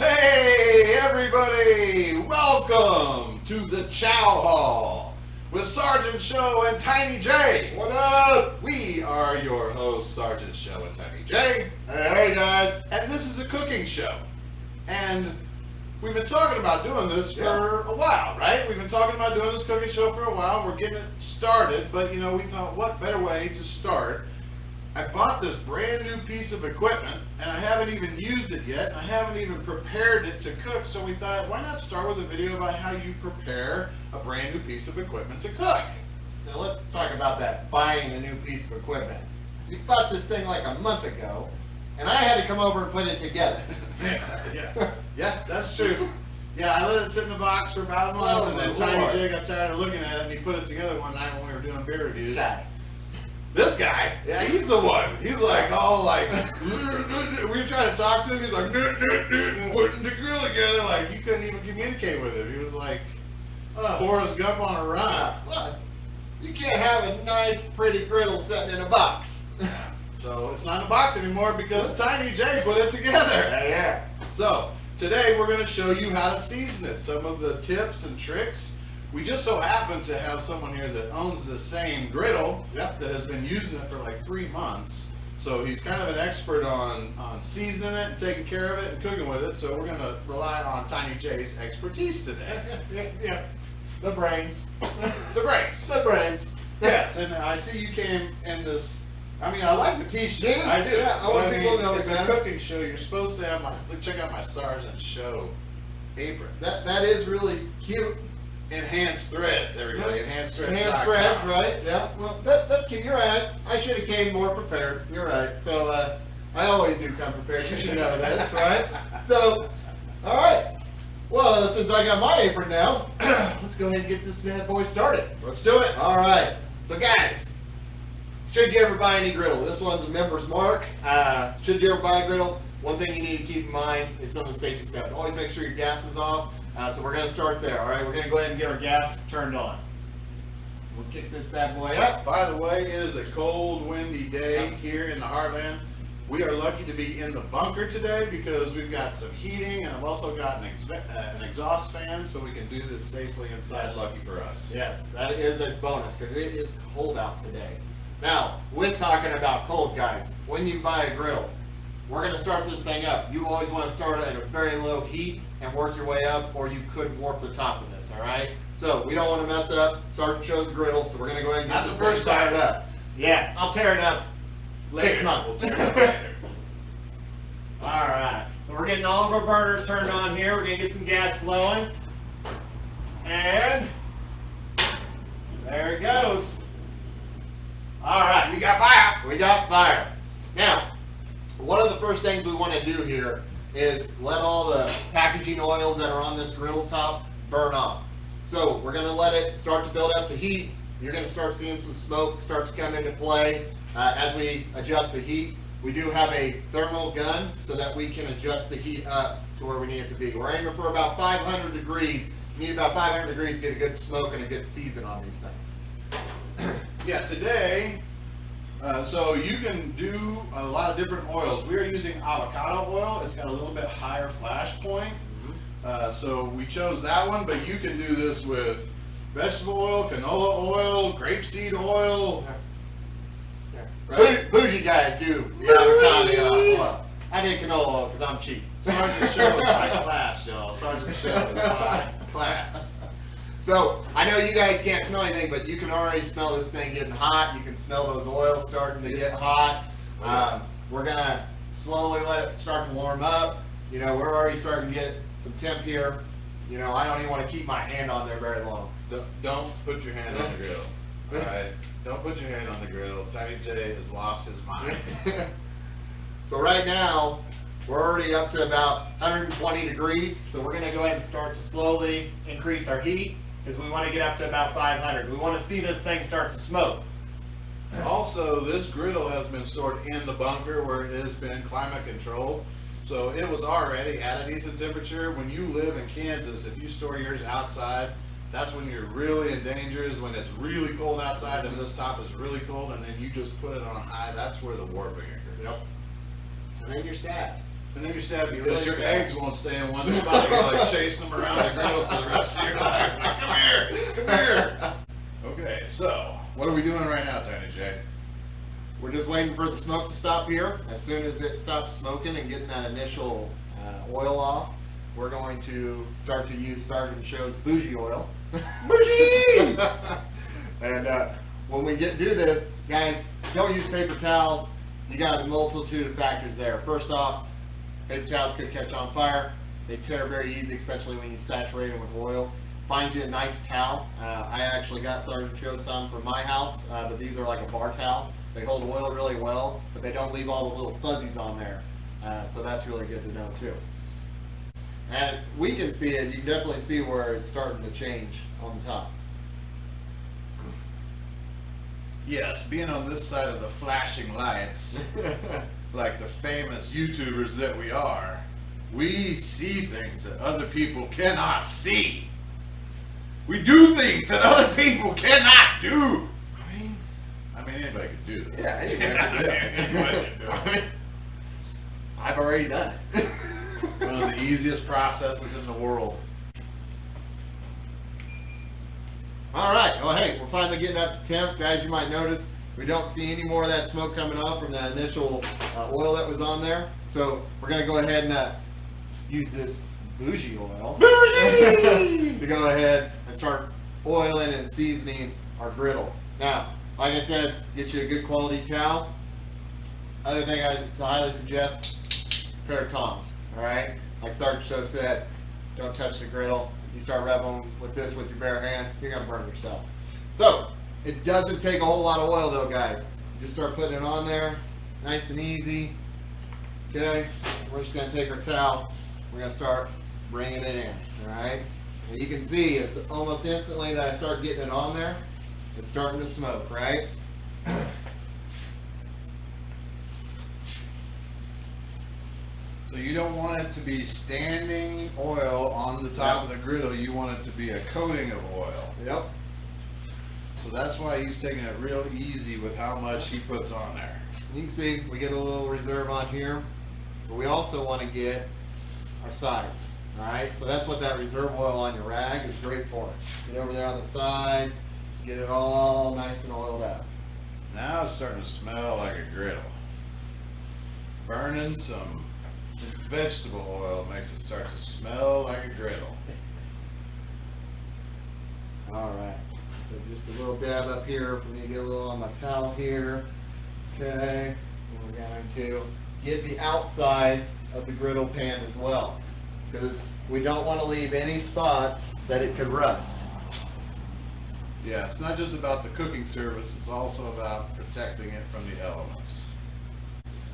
Hey everybody! Welcome to the Chow Hall with Sergeant Show and Tiny J. What up? We are your hosts, Sergeant Show and Tiny J. Hey guys. And this is a cooking show. And we've been talking about doing this for a while, right? We've been talking about doing this cooking show for a while, and we're getting it started, but we thought, what better way to start? I bought this brand new piece of equipment, and I haven't even used it yet, and I haven't even prepared it to cook, so we thought, why not start with a video about how you prepare a brand new piece of equipment to cook? Now let's talk about that, buying a new piece of equipment. You bought this thing like a month ago, and I had to come over and put it together. Yeah, that's true. Yeah, I let it sit in the box for about a month, and then Tiny J got tired of looking at it, and he put it together one night when we were doing beer reviews. This guy, yeah, he's the one. He's like all like, we were trying to talk to him. He's like, putting the grill together. Like you couldn't even communicate with him. He was like Forrest Gump on a run. Well, you can't have a nice, pretty griddle sitting in a box. So it's not in a box anymore because Tiny J put it together. Yeah. So today we're going to show you how to season it. Some of the tips and tricks. We just so happen to have someone here that owns the same griddle that has been using it for like 3 months. So he's kind of an expert on seasoning it and taking care of it and cooking with it. So we're going to rely on Tiny J's expertise today. Yeah. The brains. The brains. The brains. Yes, and I see you came in this. I mean, I like the t-shirt. Yeah, I do. yeah, I want people to know it's that. a cooking show. You're supposed to have check out my Sergeant Show apron. That is really cute. Enhanced threads, everybody. Enhanced threads. Enhanced threads, right? Yeah. Well, that's cute. You're right. I should have came more prepared. You're right. So I always do come prepared. You should know this, right? So, all right. Well, since I got my apron now, let's go ahead and get this bad boy started. Let's do it. All right. So, guys, should you ever buy any griddle? This one's a member's mark. Should you ever buy a griddle? One thing you need to keep in mind is some of the safety steps. Always make sure your gas is off. So we're going to start there, all right? We're going to go ahead and get our gas turned on. So we'll kick this bad boy up. By the way, it is a cold, windy day here in the Heartland. We are lucky to be in the bunker today because we've got some heating, and I've also got an exhaust fan, so we can do this safely inside. Lucky for us. Yes, that is a bonus because it is cold out today. Now, with talking about cold, guys, when you buy a griddle, we're going to start this thing up. You always want to start at a very low heat and work your way up, or you could warp the top of this, all right? So we don't want to mess up. Sergeant shows the griddle, so we're going to go ahead and get this thing started up. Yeah, I'll tear it up later. 6 months. We'll tear it up later. All right, so we're getting all of our burners turned on here. We're going to get some gas flowing. And there it goes. All right. We got fire. We got fire. Now, one of the first things we want to do here is let all the packaging oils that are on this griddle top burn off. So we're going to let it start to build up the heat. You're going to start seeing some smoke start to come into play as we adjust the heat. We do have a thermal gun so that we can adjust the heat up to where we need it to be. We're aiming for about 500 degrees. You need about 500 degrees to get a good smoke and a good season on these things. Yeah, today, so you can do a lot of different oils. We are using avocado oil. It's got a little bit higher flash point. So we chose that one, but you can do this with vegetable oil, canola oil, grapeseed oil. Right? Bougie guys do the avocado oil. I did canola oil because I'm cheap. Sergeant Show is high class, y'all. Sergeant Show is high class. So, I know you guys can't smell anything, but you can already smell this thing getting hot. You can smell those oils starting to get hot. We're going to slowly let it start to warm up. You know, we're already starting to get some temp here. You know, I don't even want to keep my hand on there very long. Don't put your hand on the griddle. All right? Don't put your hand on the griddle. Tiny J has lost his mind. So right now, we're already up to about 120 degrees. So we're going to go ahead and start to slowly increase our heat because we want to get up to about 500. We want to see this thing start to smoke. Also, this griddle has been stored in the bunker where it has been climate controlled. So it was already at a decent temperature. When you live in Kansas, if you store yours outside, that's when you're really in danger, is when it's really cold outside and this top is really cold, and then you just put it on high. That's where the warping occurs. Yep. And then you're sad. And then you're sad because Really your sad. eggs won't stay in one spot. You're like chasing them around the griddle for the rest of your life. Like, come here, come here. Okay, so what are we doing right now, Tiny J? We're just waiting for the smoke to stop here. As soon as it stops smoking and getting that initial oil off, we're going to start to use Sergeant Show's bougie oil. Bougie! And when we do this, guys, don't use paper towels. You got a multitude of factors there. First off, paper towels could catch on fire. They tear very easy, especially when you saturate them with oil. Find you a nice towel. I actually got Sergeant Joe's some for my house, but these are like a bar towel. They hold oil really well, but they don't leave all the little fuzzies on there. So that's really good to know too. And we can see it. You can definitely see where it's starting to change on the top. Yes, being on this side of the flashing lights, like the famous YouTubers that we are, we see things that other people cannot see. We do things that other people cannot do. I mean, anybody can do this. Yeah, anybody can do it. Anybody can do it. I've already done it. One of the easiest processes in the world. All right. Well, hey, we're finally getting up to temp. Guys, you might notice we don't see any more of that smoke coming off from that initial oil that was on there. So we're going to go ahead and use this bougie oil to go ahead and start oiling and seasoning our griddle. Now, like I said, get you a good quality towel. Other thing I highly suggest, a pair of tongs. All right, like Sergeant Show said, don't touch the griddle. You start rubbing with this with your bare hand, you're gonna burn yourself. So it doesn't take a whole lot of oil though, guys. You just start putting it on there, nice and easy. Okay, we're just gonna take our towel. We're gonna start bringing it in. All right, and you can see it's almost instantly that I start getting it on there. It's starting to smoke, right? So you don't want it to be standing oil on the top of the griddle. You want it to be a coating of oil. Yep. So that's why he's taking it real easy with how much he puts on there. You can see we get a little reserve on here, but we also want to get our sides. All right, so that's what that reserve oil on your rag is great for. Get over there on the sides, get it all nice and oiled out. Now it's starting to smell like a griddle. Burning some vegetable oil makes it start to smell like a griddle. All right, so just a little dab up here for me to get a little on my towel here. Okay, and we're going to get the outsides of the griddle pan as well, because we don't want to leave any spots that it could rust. Yeah, it's not just about the cooking service, it's also about protecting it from the elements.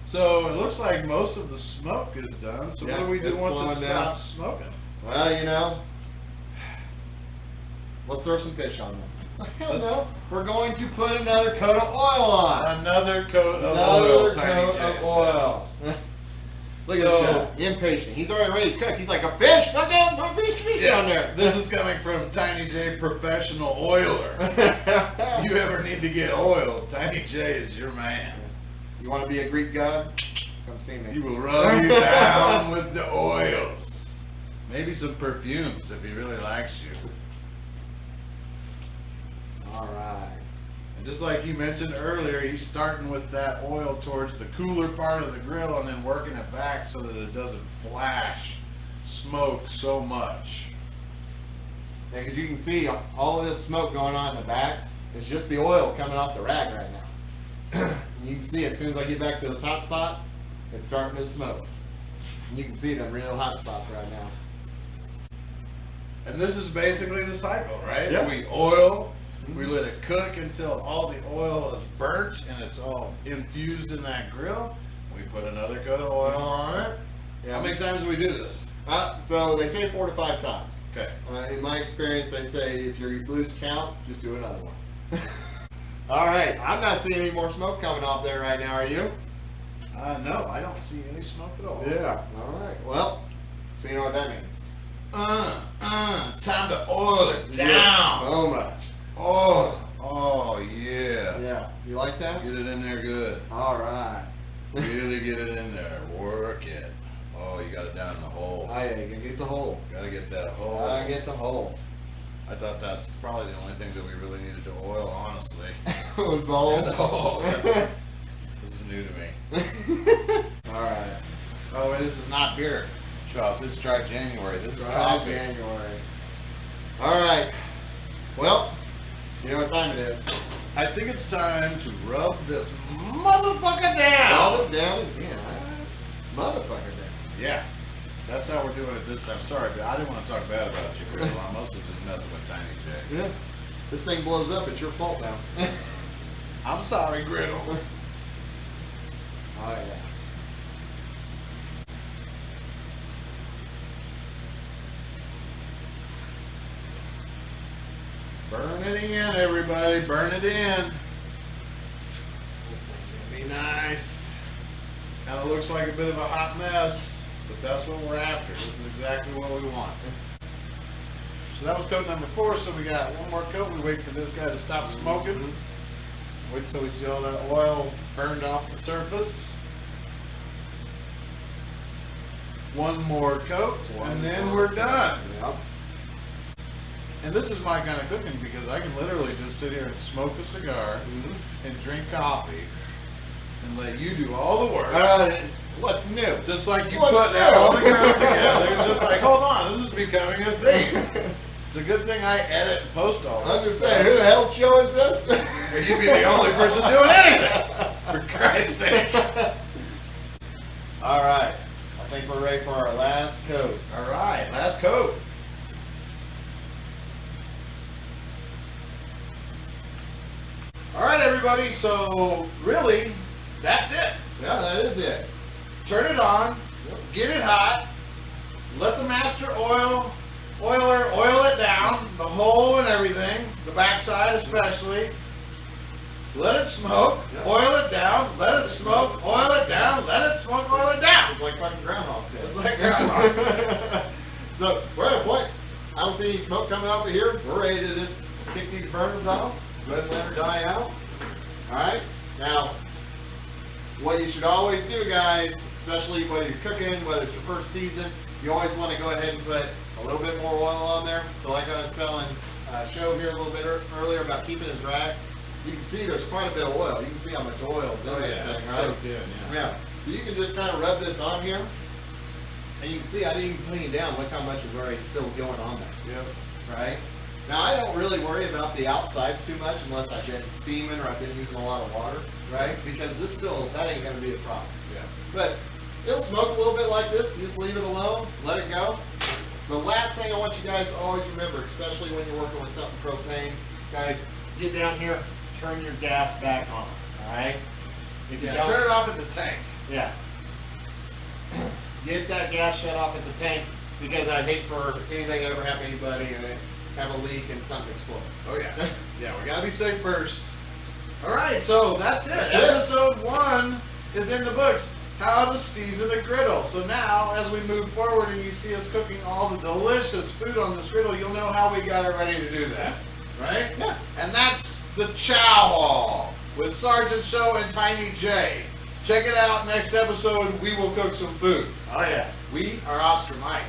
So it looks like most of the smoke is done, so Yeah, what do we do it's once it slowing down. stops smoking? Well, you know, let's throw some fish on them. Hell no. We're going to put another coat of oil on. Another coat of Another oil, Tiny coat J of oil. says. Look at So- this guy, impatient. He's already ready to cook. He's like, a fish? Not down, no fish Yes, on there. this is coming from Tiny J, professional oiler. If you ever need to get oiled, Tiny J is your man. You want to be a Greek god? Come see me. He will rub you down with the oils. Maybe some perfumes if he really likes you. All right. And just like you mentioned earlier, he's starting with that oil towards the cooler part of the grill and then working it back so that it doesn't flash smoke so much. Yeah, because you can see all of this smoke going on in the back. It's just the oil coming off the rag right now. You can see as soon as I get back to those hot spots, it's starting to smoke. And you can see them real hot spots right now. And this is basically the cycle, right? Yeah. We oil, we let it cook until all the oil is burnt and it's all infused in that grill. We put another coat of oil on it. Yeah. How many times do we do this? So they say 4 to 5 times. Okay. In my experience, they say if you lose count, just do another one. All right, I'm not seeing any more smoke coming off there right now, are you? No, I don't see any smoke at all. Yeah. All right. Well, so you know what that means. Time to oil it Yeah, down. so much. Oh yeah. Yeah. You like that? Get it in there good. All right. Really get it in there. Work it. Oh, you got it down in the hole. Oh yeah, you get the hole. Gotta get that hole. I get the hole. I thought that's probably the only thing that we really needed to oil, honestly. It was the hole. The hole. This is new to me. All right. Oh, this is not beer, Charles. This is dry January. This is Dry coffee. January. All right. Well, you know what time it is. I think it's time to rub this motherfucker down. Rub it down again. Motherfucker down. Yeah. That's how we're doing it this time. Sorry, but I didn't want to talk bad about you, Griddle. I'm mostly just messing with Tiny J. Yeah. This thing blows up. It's your fault now. I'm sorry, Griddle. Oh yeah. Burn it in, everybody. Burn it in. This thing can be nice. Kind of looks like a bit of a hot mess, but that's what we're after. This is exactly what we want. So that was coat number 4, so we got one more coat. We wait for this guy to stop smoking. Wait till we see all that oil burned off the surface. One more coat, and then we're done. Yep. And this is my kind of cooking because I can literally just sit here and smoke a cigar and drink coffee and let you do all the work. What's new? Just like you What's put new? all the girls together. It's just like, hold on, this is becoming a thing. It's a good thing I edit and post all I was this gonna say, who the hell's show is this? Or you'd be the only person doing anything. For Christ's sake. All right. I think we're ready for our last coat. All right, last coat. All right, everybody. So really, that's it. Yeah, that is it. Turn it on, get it hot, let the master oiler oil it down, the hole and everything, the backside especially. Let it smoke, oil it down, let it smoke, oil it down, let it smoke, oil it down. It's like fucking Groundhog Day. It's like Groundhog. So we're at a point. I don't see any smoke coming off of here. We're ready to just kick these burners off. Go ahead and let her die out. All right. Now, what you should always do, guys, especially whether you're cooking, whether it's your first season, you always want to go ahead and put a little bit more oil on there. So like I was telling Show here a little bit earlier about keeping it dry, you can see there's quite a bit of oil. You can see how much oil is in this thing, it's right? soaked in, Yeah. So you can just kind of rub this on here, and you can see I didn't even put any down. Look how much is already still going on there. Yep. Right? Now I don't really worry about the outsides too much unless I've been steaming or I've been using a lot of water, right? Because that ain't gonna be a problem. Yeah. But it'll smoke a little bit like this. You just leave it alone, let it go. The last thing I want you guys to always remember, especially when you're working with something propane, guys, get down here, turn your gas back on, all right? If you Yeah, don't- turn it off at the tank. Yeah. Get that gas shut off at the tank, because I'd hate for anything to ever happen to anybody and have a leak and something explode. Oh yeah. Yeah, we gotta be safe first. All right, so that's it. That's it. Episode 1 is in the books. How to season a griddle. So now, as we move forward and you see us cooking all the delicious food on this griddle, you'll know how we got it ready to do that, right? Yeah. And that's the Chow Hall with Sergeant Show and Tiny J. Check it out. Next episode, we will cook some food. Oh yeah. We are Oscar Mike.